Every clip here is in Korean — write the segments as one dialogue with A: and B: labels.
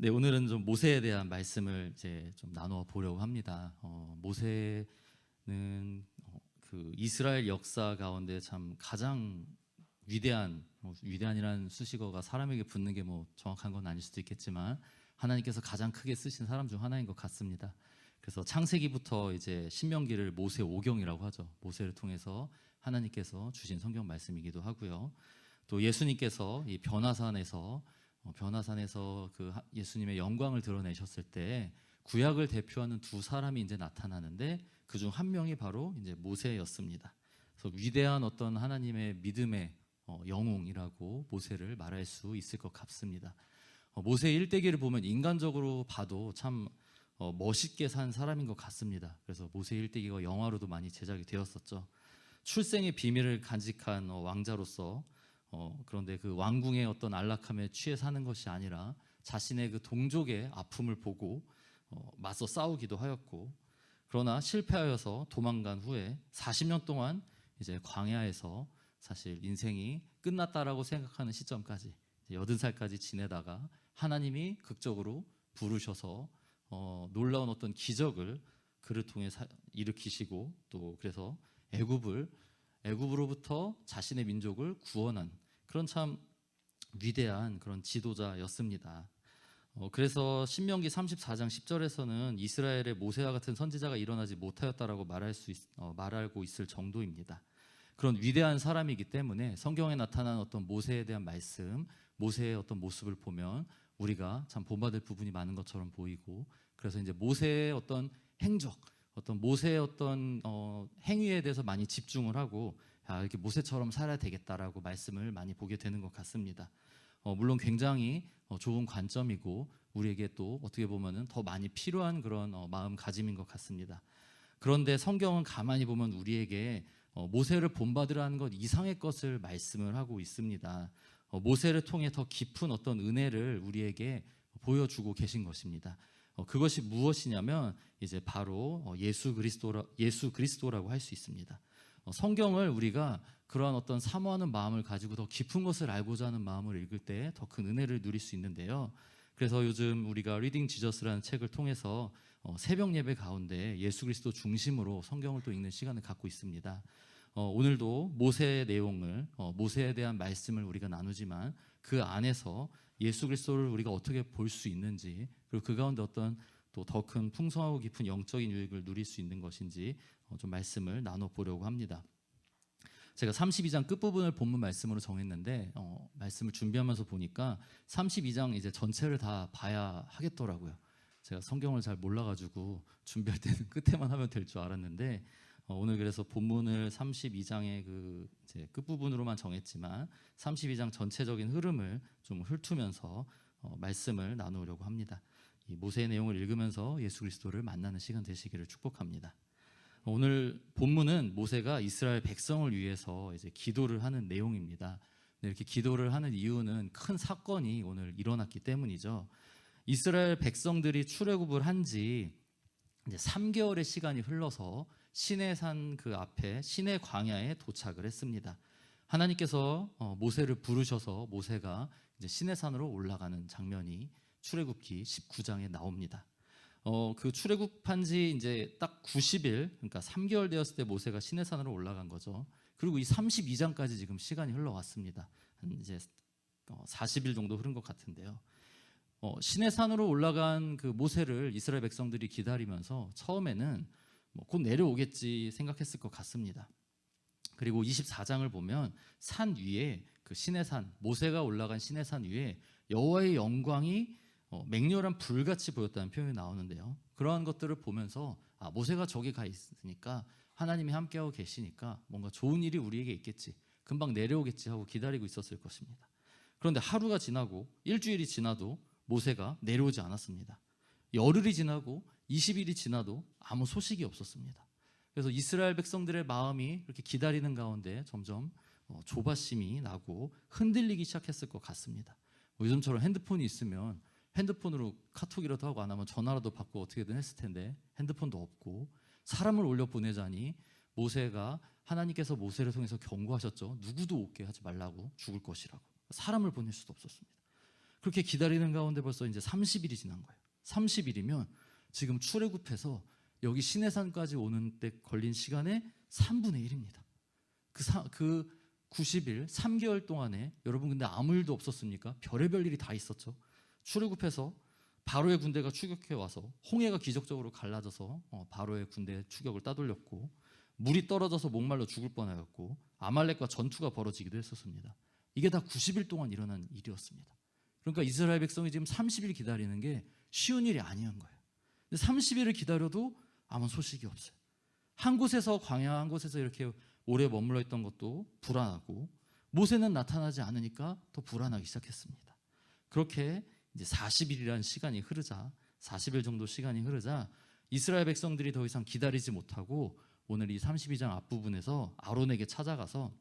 A: 네, 오늘은 좀 모세에 대한 말씀을 이제 좀 나누어 보려고 합니다. 모세는 그 이스라엘 역사 가운데 참 가장 위대한이라는 수식어가 사람에게 붙는 게 뭐 정확한 건 아닐 수도 있겠지만 하나님께서 가장 크게 쓰신 사람 중 하나인 것 같습니다. 그래서 창세기부터 이제 신명기를 모세 오경이라고 하죠. 모세를 통해서 하나님께서 주신 성경 말씀이기도 하고요. 또 예수님께서 이 변화산에서 그 예수님의 영광을 드러내셨을 때 구약을 대표하는 두 사람이 이제 나타나는데 그중 한 명이 바로 이제 모세였습니다. 그래서 위대한 어떤 하나님의 믿음의 영웅이라고 모세를 말할 수 있을 것 같습니다. 모세 일대기를 보면 인간적으로 봐도 참 멋있게 산 사람인 것 같습니다. 그래서 모세 일대기가 영화로도 많이 제작이 되었었죠. 출생의 비밀을 간직한 왕자로서 그런데 그 왕궁의 어떤 안락함에 취해 사는 것이 아니라 자신의 그 동족의 아픔을 보고 맞서 싸우기도 하였고, 그러나 실패하여서 도망간 후에 40년 동안 이제 광야에서 사실 인생이 끝났다라고 생각하는 시점까지 80살까지 지내다가 하나님이 극적으로 부르셔서 놀라운 어떤 기적을 그를 통해 일으키시고, 또 그래서 애굽으로부터 자신의 민족을 구원한 그런 참 위대한 그런 지도자였습니다. 그래서 신명기 34장 10절에서는 이스라엘의 모세와 같은 선지자가 일어나지 못하였다라고 말하고 있을 정도입니다. 그런 위대한 사람이기 때문에 성경에 나타난 어떤 모세에 대한 말씀, 모세의 어떤 모습을 보면 우리가 참 본받을 부분이 많은 것처럼 보이고, 그래서 이제 모세의 어떤 행적, 어떤 모세의 어떤 행위에 대해서 많이 집중을 하고, 이렇게 모세처럼 살아야 되겠다라고 말씀을 많이 보게 되는 것 같습니다. 물론 굉장히 좋은 관점이고 우리에게 또 어떻게 보면은 더 많이 필요한 그런 마음가짐인 것 같습니다. 그런데 성경은 가만히 보면 우리에게 모세를 본받으라는 것 이상의 것을 말씀을 하고 있습니다. 모세를 통해 더 깊은 어떤 은혜를 우리에게 보여주고 계신 것입니다. 그것이 무엇이냐면 이제 바로 예수 그리스도라고 할 수 있습니다. 성경을 우리가 그러한 어떤 사모하는 마음을 가지고 더 깊은 것을 알고자 하는 마음을 읽을 때 더 큰 은혜를 누릴 수 있는데요. 그래서 요즘 우리가 리딩 지저스라는 책을 통해서 새벽 예배 가운데 예수 그리스도 중심으로 성경을 또 읽는 시간을 갖고 있습니다. 오늘도 모세의 내용을, 모세에 대한 말씀을 우리가 나누지만 그 안에서 예수 그리스도를 우리가 어떻게 볼 수 있는지, 그리고 그 가운데 어떤 또 더 큰 풍성하고 깊은 영적인 유익을 누릴 수 있는 것인지 좀 말씀을 나눠보려고 합니다. 제가 32장 끝부분을 본문 말씀으로 정했는데 말씀을 준비하면서 보니까 32장 이제 전체를 다 봐야 하겠더라고요. 제가 성경을 잘 몰라가지고 준비할 때는 끝에만 하면 될 줄 알았는데 오늘 그래서 본문을 32장의 그 이제 끝부분으로만 정했지만 32장 전체적인 흐름을 좀 훑으면서 말씀을 나누려고 합니다. 이 모세의 내용을 읽으면서 예수 그리스도를 만나는 시간 되시기를 축복합니다. 오늘 본문은 모세가 이스라엘 백성을 위해서 이제 기도를 하는 내용입니다. 이렇게 기도를 하는 이유는 큰 사건이 오늘 일어났기 때문이죠. 이스라엘 백성들이 출애굽을 한 지 이제 3개월의 시간이 흘러서 시내산 그 앞에 시내 광야에 도착을 했습니다. 하나님께서 모세를 부르셔서 모세가 이제 시내산으로 올라가는 장면이 출애굽기 19장에 나옵니다. 그 출애굽한 지 이제 딱 90일, 그러니까 3개월 되었을 때 모세가 시내산으로 올라간 거죠. 그리고 이 32장까지 지금 시간이 흘러왔습니다. 한 이제 40일 정도 흐른 것 같은데요. 시내산으로 올라간 그 모세를 이스라엘 백성들이 기다리면서 처음에는 곧 내려오겠지 생각했을 것 같습니다. 그리고 24장을 보면 산 위에 그 시내산, 모세가 올라간 시내산 위에 여호와의 영광이 맹렬한 불같이 보였다는 표현이 나오는데요. 그러한 것들을 보면서 모세가 저기 가 있으니까 하나님이 함께하고 계시니까 뭔가 좋은 일이 우리에게 있겠지, 금방 내려오겠지 하고 기다리고 있었을 것입니다. 그런데 하루가 지나고 일주일이 지나도 모세가 내려오지 않았습니다. 열흘이 지나고 20일이 지나도 아무 소식이 없었습니다. 그래서 이스라엘 백성들의 마음이 이렇게 기다리는 가운데 점점 조바심이 나고 흔들리기 시작했을 것 같습니다. 요즘처럼 핸드폰이 있으면 핸드폰으로 카톡이라도 하고 안 하면 전화라도 받고 어떻게든 했을 텐데 핸드폰도 없고 사람을 올려 보내자니 모세가, 하나님께서 모세를 통해서 경고하셨죠. 누구도 오게 하지 말라고, 죽을 것이라고. 사람을 보낼 수도 없었습니다. 그렇게 기다리는 가운데 벌써 이제 30일이 지난 거예요. 30일이면 지금 출애굽해서 여기 시내산까지 오는 때 걸린 시간의 3분의 1입니다. 그 90일 3개월 동안에 여러분 근데 아무 일도 없었습니까? 별의별 일이 다 있었죠. 출애굽해서 바로의 군대가 추격해 와서 홍해가 기적적으로 갈라져서 바로의 군대의 추격을 따돌렸고, 물이 떨어져서 목말라 죽을 뻔하였고, 아말렉과 전투가 벌어지기도 했었습니다. 이게 다 90일 동안 일어난 일이었습니다. 그러니까 이스라엘 백성이 지금 30일 기다리는 게 쉬운 일이 아니었던 거예요. 근데 30일을 기다려도 아무 소식이 없어요. 한 곳에서, 광야 한 곳에서 이렇게 오래 머물러 있던 것도 불안하고, 모세는 나타나지 않으니까 더 불안하기 시작했습니다. 그렇게 이제 40일이라는 시간이 흐르자, 40일 정도 시간이 흐르자 이스라엘 백성들이 더 이상 기다리지 못하고 오늘 이 32장 앞부분에서 아론에게 찾아가서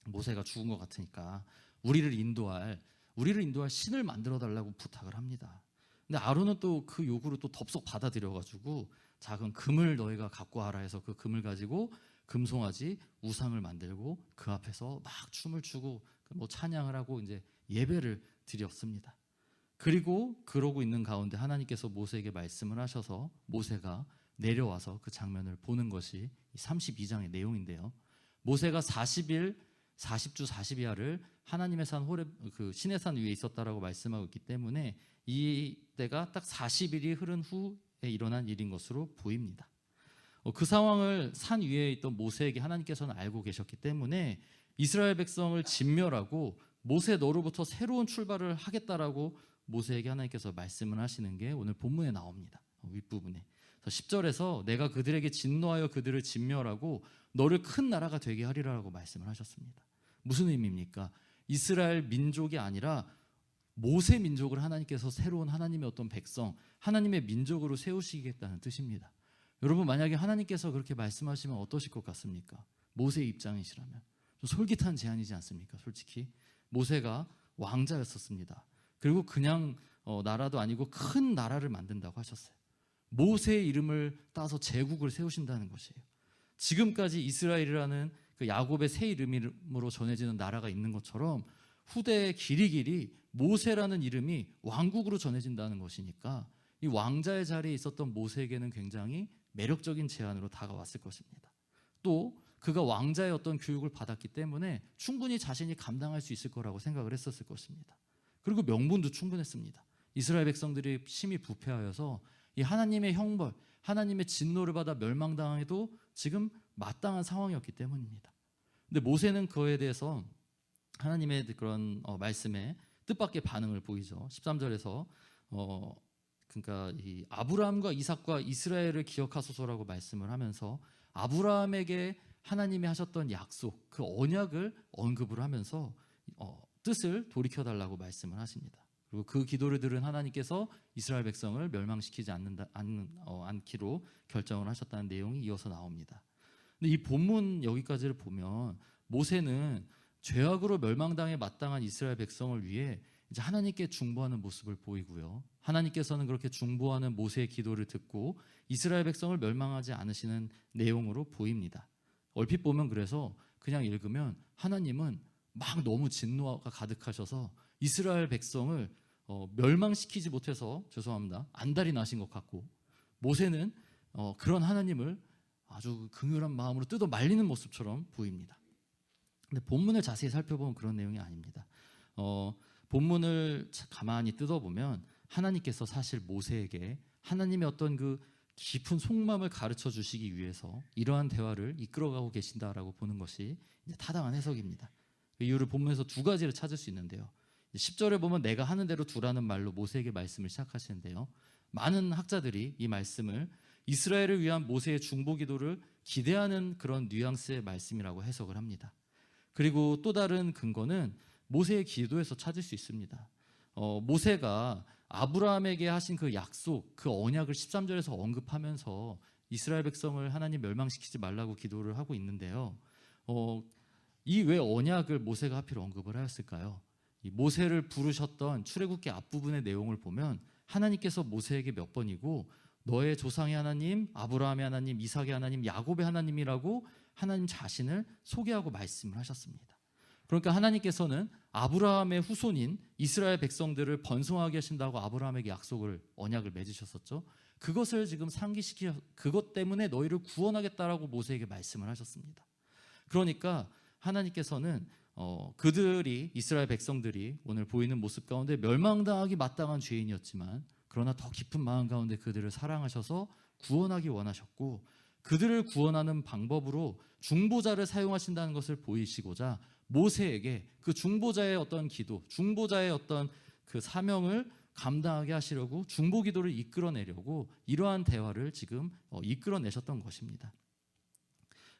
A: 모세가 죽은 것 같으니까 우리를 인도할 신을 만들어 달라고 부탁을 합니다. 근데 아론은 또 그 요구를 또 덥석 받아들여가지고 작은 금을 너희가 갖고 와라 해서 그 금을 가지고 금송아지 우상을 만들고 그 앞에서 막 춤을 추고 뭐 찬양을 하고 이제 예배를 드렸습니다. 그리고 그러고 있는 가운데 하나님께서 모세에게 말씀을 하셔서 모세가 내려와서 그 장면을 보는 것이 32장의 내용인데요. 모세가 40일 40주 40야를 하나님의 산 호렙 그 시내산 위에 있었다라고 말씀하고 있기 때문에 이 때가 딱 40일이 흐른 후에 일어난 일인 것으로 보입니다. 그 상황을 산 위에 있던 모세에게 하나님께서는 알고 계셨기 때문에 이스라엘 백성을 진멸하고 모세 너로부터 새로운 출발을 하겠다라고 모세에게 하나님께서 말씀을 하시는 게 오늘 본문에 나옵니다. 윗부분에 10절에서 내가 그들에게 진노하여 그들을 진멸하고 너를 큰 나라가 되게 하리라고 말씀을 하셨습니다. 무슨 의미입니까? 이스라엘 민족이 아니라 모세 민족을 하나님께서 새로운 하나님의 어떤 백성, 하나님의 민족으로 세우시겠다는 뜻입니다. 여러분, 만약에 하나님께서 그렇게 말씀하시면 어떠실 것 같습니까? 모세의 입장이시라면 좀 솔깃한 제안이지 않습니까? 솔직히 모세가 왕자였었습니다. 그리고 그냥 나라도 아니고 큰 나라를 만든다고 하셨어요. 모세의 이름을 따서 제국을 세우신다는 것이에요. 지금까지 이스라엘이라는 그 야곱의 새 이름으로 전해지는 나라가 있는 것처럼 후대의 길이길이 모세라는 이름이 왕국으로 전해진다는 것이니까 이 왕자의 자리에 있었던 모세에게는 굉장히 매력적인 제안으로 다가왔을 것입니다. 또 그가 왕자의 어떤 교육을 받았기 때문에 충분히 자신이 감당할 수 있을 거라고 생각을 했었을 것입니다. 그리고 명분도 충분했습니다. 이스라엘 백성들이 심히 부패하여서 이 하나님의 형벌, 하나님의 진노를 받아 멸망당해도 지금 마땅한 상황이었기 때문입니다. 근데 모세는 그에 대해서 하나님의 그런 말씀에 뜻밖의 반응을 보이죠. 13절에서 그러니까 이 아브라함과 이삭과 이스라엘을 기억하소서라고 말씀을 하면서 아브라함에게 하나님이 하셨던 약속, 그 언약을 언급을 하면서 뜻을 돌이켜달라고 말씀을 하십니다. 그리고 그 기도를 들은 하나님께서 이스라엘 백성을 멸망시키지 않기로 결정을 하셨다는 내용이 이어서 나옵니다. 근데 이 본문 여기까지를 보면 모세는 죄악으로 멸망당해 마땅한 이스라엘 백성을 위해 이제 하나님께 중보하는 모습을 보이고요. 하나님께서는 그렇게 중보하는 모세의 기도를 듣고 이스라엘 백성을 멸망하지 않으시는 내용으로 보입니다. 얼핏 보면 그래서 그냥 읽으면 하나님은 막 너무 진노가 가득하셔서 이스라엘 백성을 멸망시키지 못해서 죄송합니다. 안달이 나신 것 같고 모세는 그런 하나님을 아주 긍휼한 마음으로 뜯어 말리는 모습처럼 보입니다. 근데 본문을 자세히 살펴보면 그런 내용이 아닙니다. 본문을 가만히 뜯어보면 하나님께서 사실 모세에게 하나님의 어떤 그 깊은 속마음을 가르쳐 주시기 위해서 이러한 대화를 이끌어가고 계신다라고 보는 것이 이제 타당한 해석입니다. 그 이유를 본문에서 두 가지를 찾을 수 있는데요. 10절에 보면 내가 하는 대로 두라는 말로 모세에게 말씀을 시작하시는데요. 많은 학자들이 이 말씀을 이스라엘을 위한 모세의 중보 기도를 기대하는 그런 뉘앙스의 말씀이라고 해석을 합니다. 그리고 또 다른 근거는 모세의 기도에서 찾을 수 있습니다. 모세가 아브라함에게 하신 그 약속, 그 언약을 13절에서 언급하면서 이스라엘 백성을 하나님 멸망시키지 말라고 기도를 하고 있는데요. 이 왜 언약을 모세가 하필 언급을 하였을까요? 이 모세를 부르셨던 출애굽기 앞부분의 내용을 보면 하나님께서 모세에게 몇 번이고 너의 조상의 하나님, 아브라함의 하나님, 이삭의 하나님, 야곱의 하나님이라고 하나님 자신을 소개하고 말씀을 하셨습니다. 그러니까 하나님께서는 아브라함의 후손인 이스라엘 백성들을 번성하게 하신다고 아브라함에게 약속을 언약을 맺으셨었죠. 그것을 지금 상기시켜 그것 때문에 너희를 구원하겠다라고 모세에게 말씀을 하셨습니다. 그러니까 하나님께서는 그들이 이스라엘 백성들이 오늘 보이는 모습 가운데 멸망당하기 마땅한 죄인이었지만 그러나 더 깊은 마음 가운데 그들을 사랑하셔서 구원하기 원하셨고 그들을 구원하는 방법으로 중보자를 사용하신다는 것을 보이시고자 모세에게 그 중보자의 어떤 기도, 중보자의 어떤 그 사명을 감당하게 하시려고 중보 기도를 이끌어내려고 이러한 대화를 지금 이끌어내셨던 것입니다.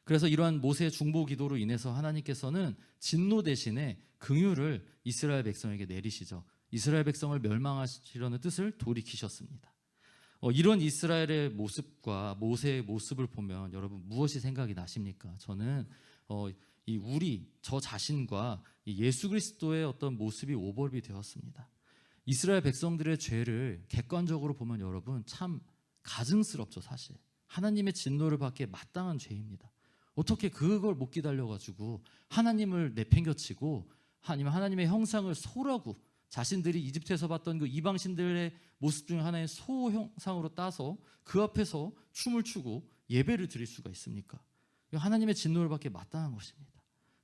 A: 그래서 이러한 모세의 중보 기도로 인해서 하나님께서는 진노 대신에 긍휼을 이스라엘 백성에게 내리시죠. 이스라엘 백성을 멸망하시려는 뜻을 돌이키셨습니다. 이런 이스라엘의 모습과 모세의 모습을 보면 여러분 무엇이 생각이 나십니까? 저는 저 자신과 예수 그리스도의 어떤 모습이 오버랩이 되었습니다. 이스라엘 백성들의 죄를 객관적으로 보면 여러분 참 가증스럽죠. 사실 하나님의 진노를 받기에 마땅한 죄입니다. 어떻게 그걸 못 기다려가지고 하나님을 내팽겨치고 아니면 하나님의 형상을 소라고 자신들이 이집트에서 봤던 그 이방신들의 모습 중에 하나의 소 형상으로 따서 그 앞에서 춤을 추고 예배를 드릴 수가 있습니까? 하나님의 진노를 받기에 마땅한 것입니다.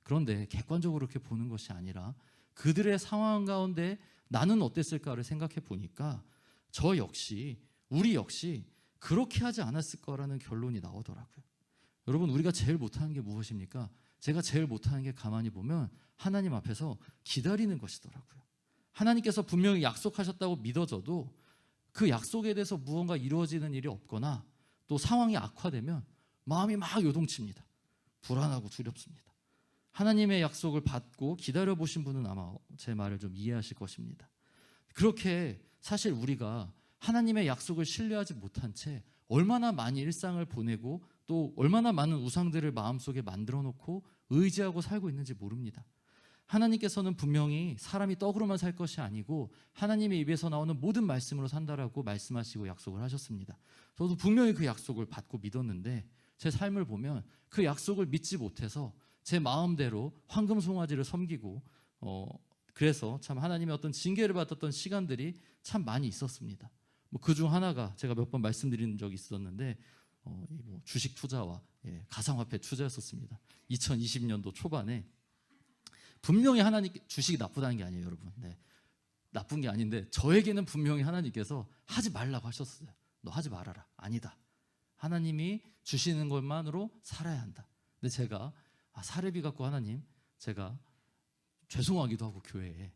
A: 그런데 객관적으로 그렇게 보는 것이 아니라 그들의 상황 가운데 나는 어땠을까를 생각해 보니까 우리 역시 그렇게 하지 않았을 거라는 결론이 나오더라고요. 여러분 우리가 제일 못하는 게 무엇입니까? 제가 제일 못하는 게 가만히 보면 하나님 앞에서 기다리는 것이더라고요. 하나님께서 분명히 약속하셨다고 믿어져도 그 약속에 대해서 무언가 이루어지는 일이 없거나 또 상황이 악화되면 마음이 막 요동칩니다. 불안하고 두렵습니다. 하나님의 약속을 받고 기다려보신 분은 아마 제 말을 좀 이해하실 것입니다. 그렇게 사실 우리가 하나님의 약속을 신뢰하지 못한 채 얼마나 많이 일상을 보내고 또 얼마나 많은 우상들을 마음속에 만들어 놓고 의지하고 살고 있는지 모릅니다. 하나님께서는 분명히 사람이 떡으로만 살 것이 아니고 하나님의 입에서 나오는 모든 말씀으로 산다라고 말씀하시고 약속을 하셨습니다. 저도 분명히 그 약속을 받고 믿었는데 제 삶을 보면 그 약속을 믿지 못해서 제 마음대로 황금송아지를 섬기고 그래서 참 하나님의 어떤 징계를 받았던 시간들이 참 많이 있었습니다. 그중 하나가 제가 몇 번 말씀드린 적이 있었는데 주식 투자와 가상화폐 투자였었습니다. 2020년도 초반에 분명히 하나님 주식이 나쁘다는 게 아니에요, 여러분. 나쁜 게 아닌데 저에게는 분명히 하나님께서 하지 말라고 하셨어요. 너 하지 말아라. 아니다. 하나님이 주시는 것만으로 살아야 한다. 근데 제가 사례비 갖고 하나님 제가 죄송하기도 하고 교회에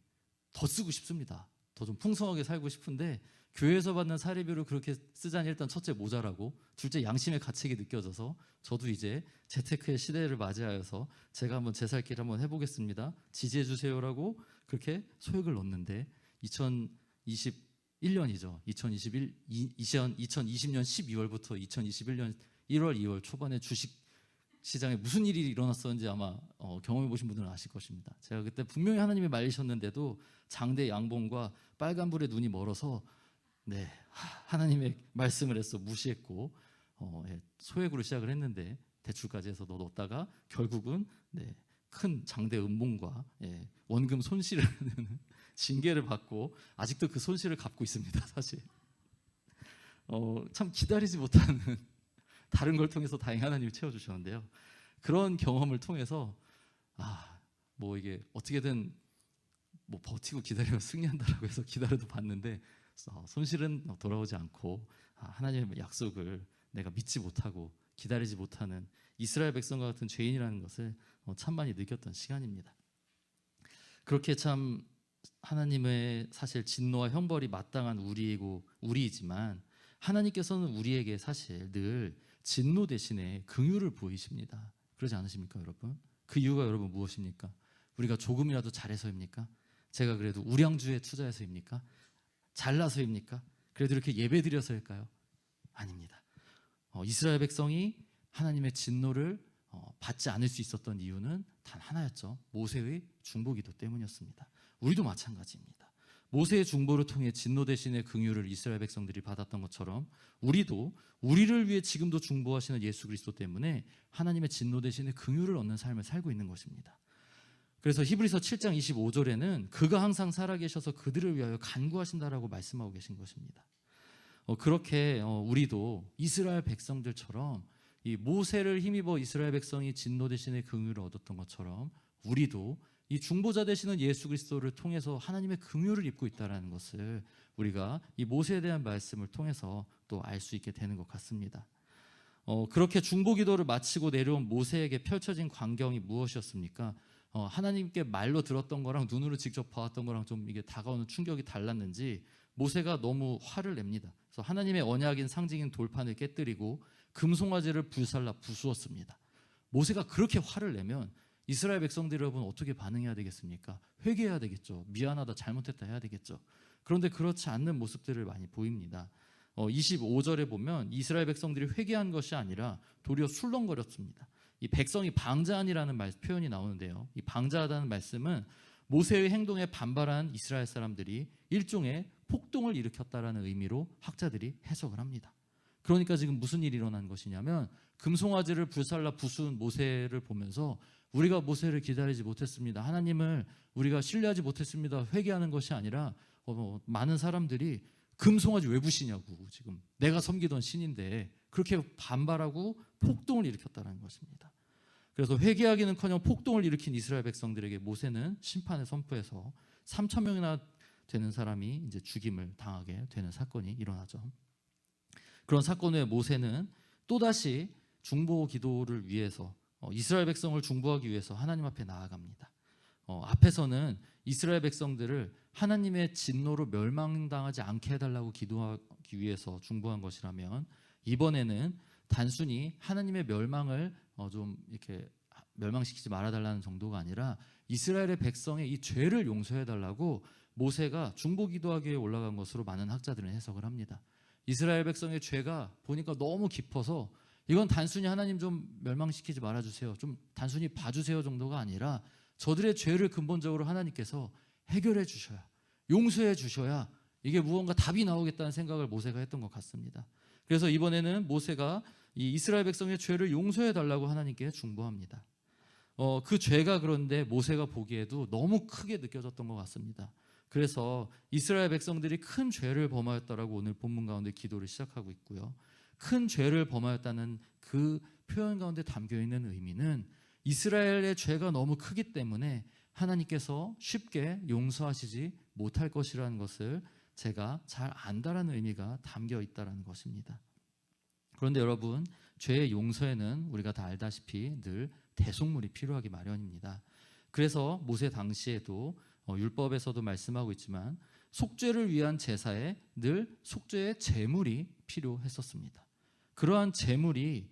A: 더 쓰고 싶습니다. 더 좀 풍성하게 살고 싶은데 교회에서 받는 사례비로 그렇게 쓰자니 일단 첫째 모자라고 둘째 양심의 가책이 느껴져서 저도 이제 재테크의 시대를 맞이하여서 제가 한번 제 살 길 한번 해보겠습니다. 지지해 주세요라고 그렇게 소액을 넣었는데 2021년이죠. 2020년 12월부터 2021년 1월, 2월 초반에 주식 시장에 무슨 일이 일어났었는지 아마 경험해 보신 분들은 아실 것입니다. 제가 그때 분명히 하나님이 말리셨는데도 장대 양봉과 빨간불에 눈이 멀어서 하나님의 말씀을 해서 무시했고 소액으로 시작을 했는데 대출까지 해서 넣었다가 결국은 큰 장대 음봉과 원금 손실을 하는 징계를 받고 아직도 그 손실을 갚고 있습니다. 사실 참 기다리지 못하는 다른 걸 통해서 다행히 하나님이 채워주셨는데요. 그런 경험을 통해서 이게 어떻게든 버티고 기다리면 승리한다라고 해서 기다려도 봤는데 손실은 돌아오지 않고 하나님의 약속을 내가 믿지 못하고 기다리지 못하는 이스라엘 백성과 같은 죄인이라는 것을 참 많이 느꼈던 시간입니다. 그렇게 참 하나님의 사실 진노와 형벌이 마땅한 우리이지만 하나님께서는 우리에게 사실 늘 진노 대신에 긍휼을 보이십니다. 그러지 않으십니까, 여러분? 그 이유가 여러분 무엇입니까? 우리가 조금이라도 잘해서입니까? 제가 그래도 우량주에 투자해서입니까? 잘나서입니까? 그래도 이렇게 예배드려서일까요? 아닙니다. 이스라엘 백성이 하나님의 진노를 받지 않을 수 있었던 이유는 단 하나였죠. 모세의 중보기도 때문이었습니다. 우리도 마찬가지입니다. 모세의 중보를 통해 진노 대신의 긍휼을 이스라엘 백성들이 받았던 것처럼 우리도 우리를 위해 지금도 중보하시는 예수 그리스도 때문에 하나님의 진노 대신에 긍휼을 얻는 삶을 살고 있는 것입니다. 그래서 히브리서 7장 25절에는 그가 항상 살아계셔서 그들을 위하여 간구하신다라고 말씀하고 계신 것입니다. 그렇게 우리도 이스라엘 백성들처럼 이 모세를 힘입어 이스라엘 백성이 진노 대신에 긍휼을 얻었던 것처럼 우리도 이 중보자 되시는 예수 그리스도를 통해서 하나님의 긍휼을 입고 있다는 것을 우리가 이 모세에 대한 말씀을 통해서 또 알 수 있게 되는 것 같습니다. 그렇게 중보 기도를 마치고 내려온 모세에게 펼쳐진 광경이 무엇이었습니까? 하나님께 말로 들었던 거랑 눈으로 직접 봐왔던 거랑 좀 이게 다가오는 충격이 달랐는지 모세가 너무 화를 냅니다. 그래서 하나님의 언약인 상징인 돌판을 깨뜨리고 금송아지를 불살라 부수었습니다. 모세가 그렇게 화를 내면 이스라엘 백성들 여러분 어떻게 반응해야 되겠습니까? 회개해야 되겠죠. 미안하다, 잘못했다 해야 되겠죠. 그런데 그렇지 않는 모습들을 많이 보입니다. 25절에 보면 이스라엘 백성들이 회개한 것이 아니라 도리어 술렁거렸습니다. 이 백성이 방자한이라는 표현이 나오는데요. 이 방자하다는 말씀은 모세의 행동에 반발한 이스라엘 사람들이 일종의 폭동을 일으켰다라는 의미로 학자들이 해석을 합니다. 그러니까 지금 무슨 일이 일어난 것이냐면 금송아지를 불살라 부순 모세를 보면서 우리가 모세를 기다리지 못했습니다. 하나님을 우리가 신뢰하지 못했습니다. 회개하는 것이 아니라 많은 사람들이 금송아지 왜 부시냐고, 지금 내가 섬기던 신인데 그렇게 반발하고 폭동을 일으켰다는 것입니다. 그래서 회개하기는커녕 폭동을 일으킨 이스라엘 백성들에게 모세는 심판을 선포해서 3,000명이나 되는 사람이 이제 죽임을 당하게 되는 사건이 일어나죠. 그런 사건 후에 모세는 또다시 중보 기도를 위해서 이스라엘 백성을 중보하기 위해서 하나님 앞에 나아갑니다. 앞에서는 이스라엘 백성들을 하나님의 진노로 멸망당하지 않게 해달라고 기도하기 위해서 중보한 것이라면 이번에는 단순히 하나님의 멸망을 좀 이렇게 멸망시키지 말아달라는 정도가 아니라 이스라엘의 백성의 이 죄를 용서해달라고 모세가 중보 기도하기 위해 올라간 것으로 많은 학자들은 해석을 합니다. 이스라엘 백성의 죄가 보니까 너무 깊어서 이건 단순히 하나님 좀 멸망시키지 말아주세요, 좀 단순히 봐주세요 정도가 아니라 저들의 죄를 근본적으로 하나님께서 해결해 주셔야, 용서해 주셔야 이게 무언가 답이 나오겠다는 생각을 모세가 했던 것 같습니다. 그래서 이번에는 모세가 이 이스라엘 백성의 죄를 용서해 달라고 하나님께 중보합니다. 그 죄가 그런데 모세가 보기에도 너무 크게 느껴졌던 것 같습니다. 그래서 이스라엘 백성들이 큰 죄를 범하였다라고 오늘 본문 가운데 기도를 시작하고 있고요. 큰 죄를 범하였다는 그 표현 가운데 담겨 있는 의미는 이스라엘의 죄가 너무 크기 때문에 하나님께서 쉽게 용서하시지 못할 것이라는 것을 제가 잘 안다라는 의미가 담겨 있다는 것입니다. 그런데 여러분, 죄의 용서에는 우리가 다 알다시피 늘 대속물이 필요하기 마련입니다. 그래서 모세 당시에도 율법에서도 말씀하고 있지만 속죄를 위한 제사에 늘 속죄의 제물이 필요했었습니다. 그러한 제물이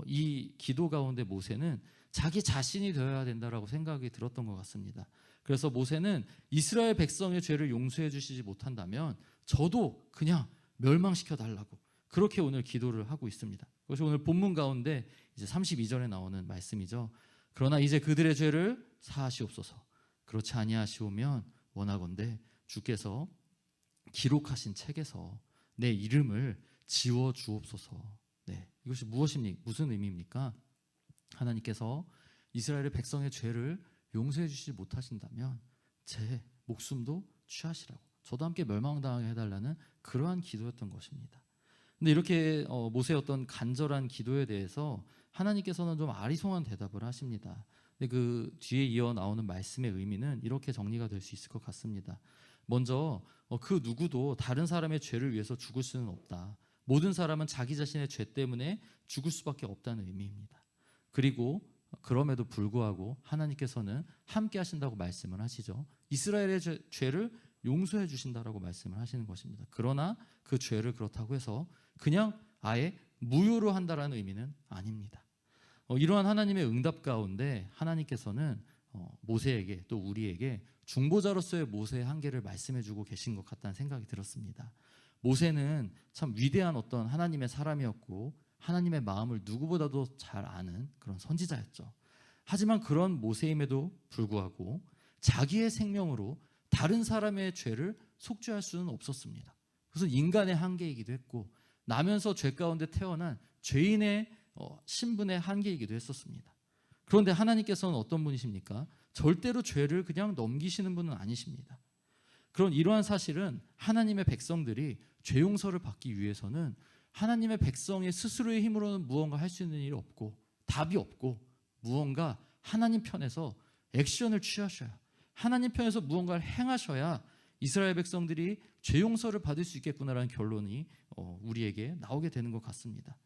A: 이 기도 가운데 모세는 자기 자신이 되어야 된다라고 생각이 들었던 것 같습니다. 그래서 모세는 이스라엘 백성의 죄를 용서해 주시지 못한다면 저도 그냥 멸망시켜 달라고 그렇게 오늘 기도를 하고 있습니다. 그것이 오늘 본문 가운데 이제 32절에 나오는 말씀이죠. 그러나 이제 그들의 죄를 사하시옵소서. 그렇지 아니하시오면 원하건대 주께서 기록하신 책에서 내 이름을 지워 주옵소서. 네, 이것이 무슨 의미입니까? 하나님께서 이스라엘의 백성의 죄를 용서해 주시지 못하신다면 제 목숨도 취하시라고, 저도 함께 멸망당하게 해달라는 그러한 기도였던 것입니다. 근데 이렇게 모세의 어떤 간절한 기도에 대해서 하나님께서는 좀 아리송한 대답을 하십니다. 근데 그 뒤에 이어 나오는 말씀의 의미는 이렇게 정리가 될 수 있을 것 같습니다. 먼저 그 누구도 다른 사람의 죄를 위해서 죽을 수는 없다. 모든 사람은 자기 자신의 죄 때문에 죽을 수밖에 없다는 의미입니다. 그리고 그럼에도 불구하고 하나님께서는 함께 하신다고 말씀을 하시죠. 이스라엘의 죄를 용서해 주신다라고 말씀을 하시는 것입니다. 그러나 그 죄를 그렇다고 해서 그냥 아예 무효로 한다라는 의미는 아닙니다. 이러한 하나님의 응답 가운데 하나님께서는 모세에게 또 우리에게 중보자로서의 모세의 한계를 말씀해 주고 계신 것 같다는 생각이 들었습니다. 모세는 참 위대한 어떤 하나님의 사람이었고 하나님의 마음을 누구보다도 잘 아는 그런 선지자였죠. 하지만 그런 모세임에도 불구하고 자기의 생명으로 다른 사람의 죄를 속죄할 수는 없었습니다. 그래서 인간의 한계이기도 했고 나면서 죄 가운데 태어난 죄인의 신분의 한계이기도 했었습니다. 그런데 하나님께서는 어떤 분이십니까? 절대로 죄를 그냥 넘기시는 분은 아니십니다. 그런 이러한 사실은 하나님의 백성들이 죄 용서를 받기 위해서는 하나님의 백성의 스스로의 힘으로는 무언가 할 수 있는 일이 없고 답이 없고 무언가 하나님 편에서 액션을 취하셔야, 하나님 편에서 무언가를 행하셔야 이스라엘 백성들이 죄 용서를 받을 수 있겠구나라는 결론이 우리에게 나오게 되는 것 같습니다.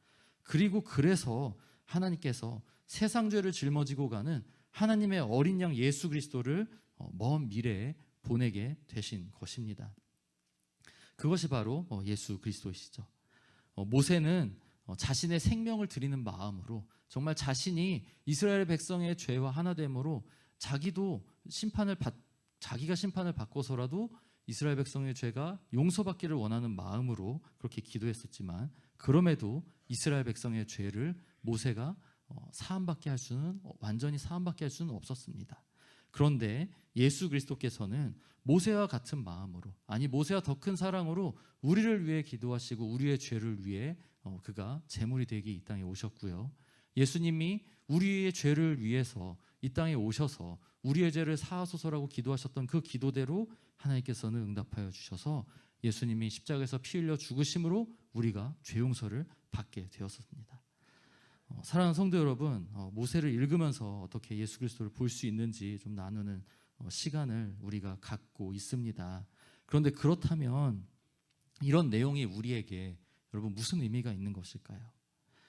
A: 그리고 그래서 하나님께서 세상 죄를 짊어지고 가는 하나님의 어린 양 예수 그리스도를 먼 미래에 보내게 되신 것입니다. 그것이 바로 예수 그리스도이시죠. 모세는 자신의 생명을 드리는 마음으로 정말 자신이 이스라엘 백성의 죄와 하나됨으로 자기가 심판을 받고서라도 이스라엘 백성의 죄가 용서받기를 원하는 마음으로 그렇게 기도했었지만, 그럼에도 이스라엘 백성의 죄를 모세가 완전히 사함받게 할 수는 없었습니다. 그런데 예수 그리스도께서는 모세와 같은 마음으로, 아니 모세와 더 큰 사랑으로 우리를 위해 기도하시고 우리의 죄를 위해 그가 제물이 되기 이 땅에 오셨고요. 예수님이 우리의 죄를 위해서 이 땅에 오셔서 우리의 죄를 사하소서라고 기도하셨던 그 기도대로 하나님께서는 응답하여 주셔서 예수님이 십자가에서 피 흘려 죽으심으로 우리가 죄 용서를 받게 되었습니다. 사랑하는 성도 여러분, 모세를 읽으면서 어떻게 예수 그리스도를 볼 수 있는지 좀 나누는 시간을 우리가 갖고 있습니다. 그런데 그렇다면 이런 내용이 우리에게 여러분 무슨 의미가 있는 것일까요?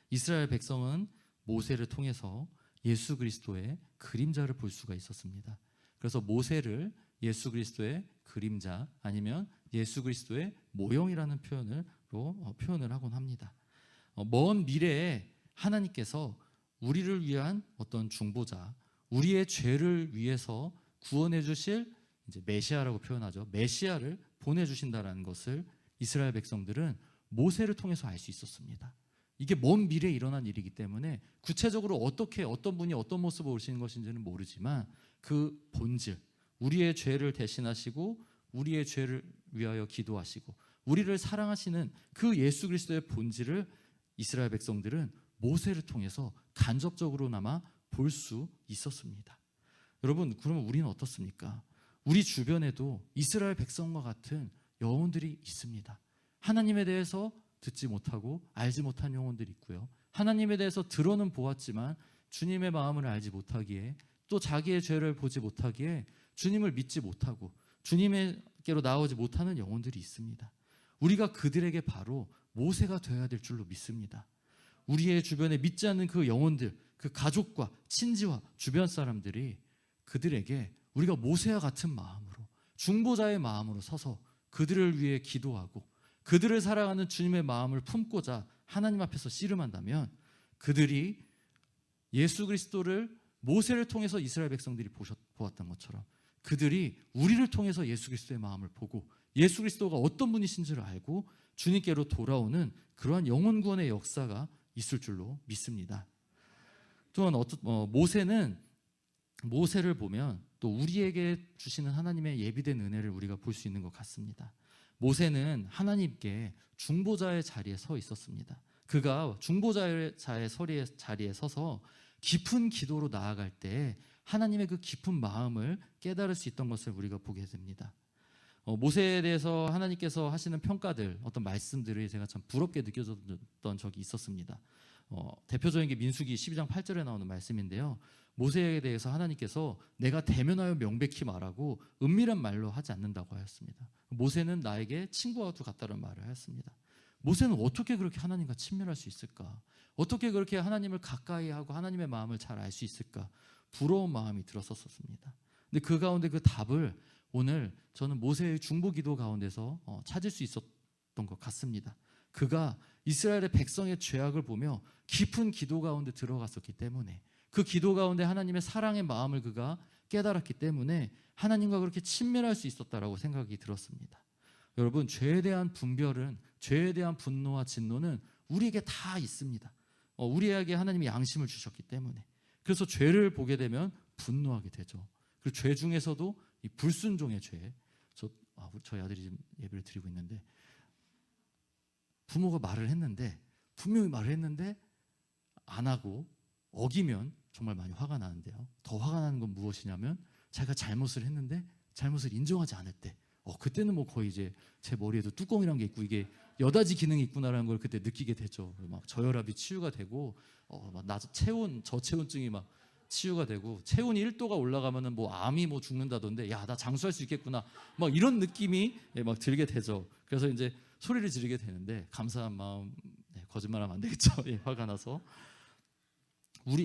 A: 이스라엘 백성은 모세를 통해서 예수 그리스도의 그림자를 볼 수가 있었습니다. 그래서 모세를 예수 그리스도의 그림자 아니면 예수 그리스도의 모형이라는 표현을 하곤 합니다. 먼 미래에 하나님께서 우리를 위한 어떤 중보자, 우리의 죄를 위해서 구원해 주실 이제 메시아라고 표현하죠. 메시아를 보내주신다라는 것을 이스라엘 백성들은 모세를 통해서 알 수 있었습니다. 이게 먼 미래에 일어난 일이기 때문에 구체적으로 어떻게 어떤 분이 어떤 모습으로 오시는 것인지는 모르지만 그 본질, 우리의 죄를 대신하시고 우리의 죄를 위하여 기도하시고 우리를 사랑하시는 그 예수 그리스도의 본질을 이스라엘 백성들은 모세를 통해서 간접적으로나마 볼 수 있었습니다. 여러분, 그러면 우리는 어떻습니까? 우리 주변에도 이스라엘 백성과 같은 영혼들이 있습니다. 하나님에 대해서 듣지 못하고 알지 못한 영혼들이 있고요. 하나님에 대해서 들어는 보았지만 주님의 마음을 알지 못하기에, 또 자기의 죄를 보지 못하기에 주님을 믿지 못하고 주님께로 나오지 못하는 영혼들이 있습니다. 우리가 그들에게 바로 모세가 되어야 될 줄로 믿습니다. 우리의 주변에 믿지 않는 그 영혼들, 그 가족과 친지와 주변 사람들이 그들에게 우리가 모세와 같은 마음으로, 중보자의 마음으로 서서 그들을 위해 기도하고 그들을 사랑하는 주님의 마음을 품고자 하나님 앞에서 씨름한다면, 그들이 예수 그리스도를 모세를 통해서 이스라엘 백성들이 보았던 것처럼 그들이 우리를 통해서 예수 그리스도의 마음을 보고 예수 그리스도가 어떤 분이신지를 알고 주님께로 돌아오는 그러한 영혼 구원의 역사가 있을 줄로 믿습니다. 또한 모세를 보면 또 우리에게 주시는 하나님의 예비된 은혜를 우리가 볼 수 있는 것 같습니다. 모세는 하나님께 중보자의 자리에 서 있었습니다. 그가 중보자의 자리에 서서 깊은 기도로 나아갈 때 하나님의 그 깊은 마음을 깨달을 수 있던 것을 우리가 보게 됩니다. 모세에 대해서 하나님께서 하시는 평가들, 어떤 말씀들을 제가 참 부럽게 느껴졌던 적이 있었습니다. 대표적인 게 민수기 12장 8절에 나오는 말씀인데요. 모세에 대해서 하나님께서 내가 대면하여 명백히 말하고 은밀한 말로 하지 않는다고 하였습니다. 모세는 나에게 친구와 같다는 말을 하였습니다. 모세는 어떻게 그렇게 하나님과 친밀할 수 있을까? 어떻게 그렇게 하나님을 가까이 하고 하나님의 마음을 잘 알 수 있을까? 부러운 마음이 들었었습니다. 근데 그 가운데 그 답을 오늘 저는 모세의 중보 기도 가운데서 찾을 수 있었던 것 같습니다. 그가 이스라엘의 백성의 죄악을 보며 깊은 기도 가운데 들어갔었기 때문에, 그 기도 가운데 하나님의 사랑의 마음을 그가 깨달았기 때문에 하나님과 그렇게 친밀할 수 있었다라고 생각이 들었습니다. 여러분, 죄에 대한 분별은, 죄에 대한 분노와 진노는 우리에게 다 있습니다. 우리에게 하나님이 양심을 주셨기 때문에. 그래서 죄를 보게 되면 분노하게 되죠. 그리고 죄 중에서도 이 불순종의 죄, 저희 아들이 지금 예배를 드리고 있는데, 부모가 분명히 말을 했는데 안 하고 어기면 정말 많이 화가 나는데요. 더 화가 나는 건 무엇이냐면 자기가 잘못을 했는데 잘못을 인정하지 않을 때, 그때는 뭐 거의 이제 제 머리에도 뚜껑이란 게 있고 이게 여다지 기능이 있구나라는 걸 그때 느끼게 되죠. 막 저혈압이 치유가 되고 막 저체온증이 막 치유가 되고, 체온이 1도가 올라가면은 뭐 암이 뭐 죽는다던데, 야, 나 장수할 수 있겠구나, 막 이런 느낌이 막 들게 되죠. 그래서 이제 소리를 지르게 되는데, 감사한 마음, 거짓말하면 안 되겠죠. 화가 나서.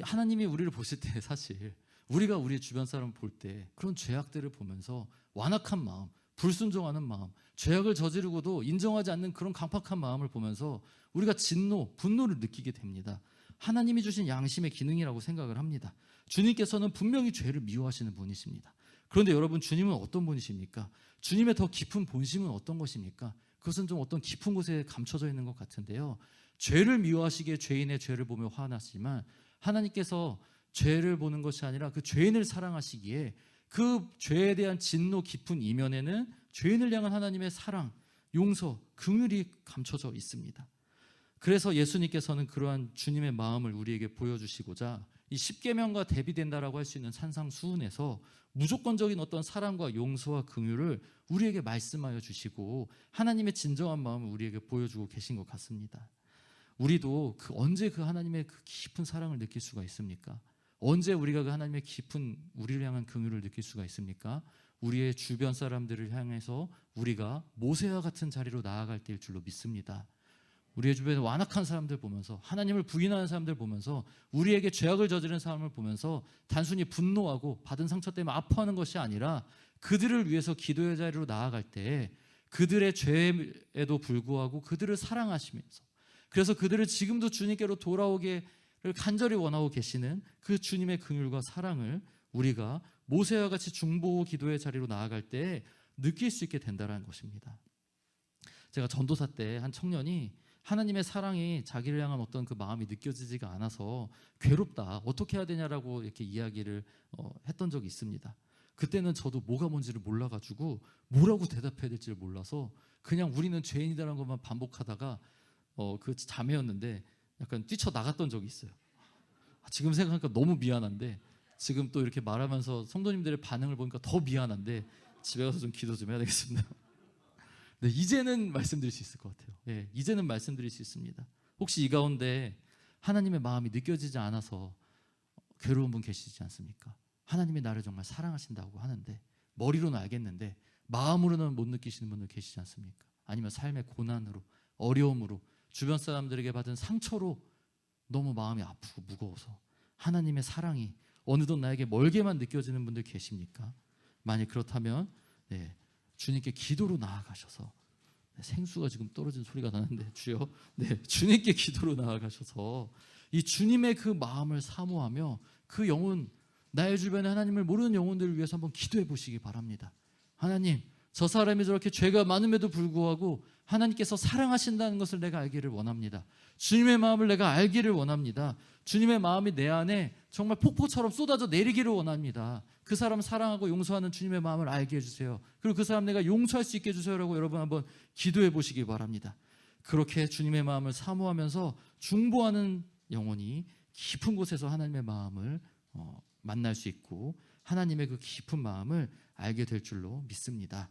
A: 하나님이 우리를 보실 때, 사실 우리가 우리 주변 사람을 볼 때 그런 죄악들을 보면서 완악한 마음, 불순종하는 마음, 죄악을 저지르고도 인정하지 않는 그런 강팍한 마음을 보면서 우리가 진노, 분노를 느끼게 됩니다. 하나님이 주신 양심의 기능이라고 생각을 합니다. 주님께서는 분명히 죄를 미워하시는 분이십니다. 그런데 여러분, 주님은 어떤 분이십니까? 주님의 더 깊은 본심은 어떤 것입니까? 그것은 좀 어떤 깊은 곳에 감춰져 있는 것 같은데요. 죄를 미워하시기에 죄인의 죄를 보며 화나시지만, 하나님께서 죄를 보는 것이 아니라 그 죄인을 사랑하시기에 그 죄에 대한 진노 깊은 이면에는 죄인을 향한 하나님의 사랑, 용서, 긍휼이 감춰져 있습니다. 그래서 예수님께서는 그러한 주님의 마음을 우리에게 보여주시고자 이 십계명과 대비된다라고 할 수 있는 산상수훈에서 무조건적인 어떤 사랑과 용서와 긍휼을 우리에게 말씀하여 주시고 하나님의 진정한 마음을 우리에게 보여주고 계신 것 같습니다. 우리도 언제 그 하나님의 그 깊은 사랑을 느낄 수가 있습니까? 언제 우리가 그 하나님의 깊은 우리를 향한 긍휼을 느낄 수가 있습니까? 우리의 주변 사람들을 향해서 우리가 모세와 같은 자리로 나아갈 때일 줄로 믿습니다. 우리의 주변에 완악한 사람들 보면서, 하나님을 부인하는 사람들 보면서, 우리에게 죄악을 저지른 사람을 보면서 단순히 분노하고 받은 상처 때문에 아파하는 것이 아니라 그들을 위해서 기도의 자리로 나아갈 때 그들의 죄에도 불구하고 그들을 사랑하시면서, 그래서 그들을 지금도 주님께로 돌아오기를 간절히 원하고 계시는 그 주님의 긍휼과 사랑을 우리가 모세와 같이 중보 기도의 자리로 나아갈 때 느낄 수 있게 된다는 것입니다. 제가 전도사 때 한 청년이 하나님의 사랑이 자기를 향한 어떤 그 마음이 느껴지지가 않아서 괴롭다, 어떻게 해야 되냐라고 이렇게 이야기를 했던 적이 있습니다. 그때는 저도 뭐가 뭔지를 몰라가지고 뭐라고 대답해야 될지를 몰라서 그냥 우리는 죄인이라는 것만 반복하다가 그 자매였는데 약간 뛰쳐나갔던 적이 있어요. 지금 생각하니까 너무 미안한데, 지금 또 이렇게 말하면서 성도님들의 반응을 보니까 더 미안한데 집에 가서 좀 기도 좀 해야 되겠습니다. 네, 이제는 말씀드릴 수 있을 것 같아요. 이제는 말씀드릴 수 있습니다. 혹시 이 가운데 하나님의 마음이 느껴지지 않아서 괴로운 분 계시지 않습니까? 하나님이 나를 정말 사랑하신다고 하는데 머리로는 알겠는데 마음으로는 못 느끼시는 분들 계시지 않습니까? 아니면 삶의 고난으로, 어려움으로, 주변 사람들에게 받은 상처로 너무 마음이 아프고 무거워서 하나님의 사랑이 어느덧 나에게 멀게만 느껴지는 분들 계십니까? 만약 그렇다면 주님께 기도로 나아가셔서, 생수가 지금 떨어지는 소리가 나는데 주여, 주님께 기도로 나아가셔서 이 주님의 그 마음을 사모하며 그 영혼, 나의 주변에 하나님을 모르는 영혼들을 위해서 한번 기도해 보시기 바랍니다. 하나님, 저 사람이 저렇게 죄가 많음에도 불구하고 하나님께서 사랑하신다는 것을 내가 알기를 원합니다. 주님의 마음을 내가 알기를 원합니다. 주님의 마음이 내 안에 정말 폭포처럼 쏟아져 내리기를 원합니다. 그 사람 사랑하고 용서하는 주님의 마음을 알게 해주세요. 그리고 그 사람 내가 용서할 수 있게 해주세요라고 여러분 한번 기도해 보시기 바랍니다. 그렇게 주님의 마음을 사모하면서 중보하는 영혼이 깊은 곳에서 하나님의 마음을 만날 수 있고 하나님의 그 깊은 마음을 알게 될 줄로 믿습니다.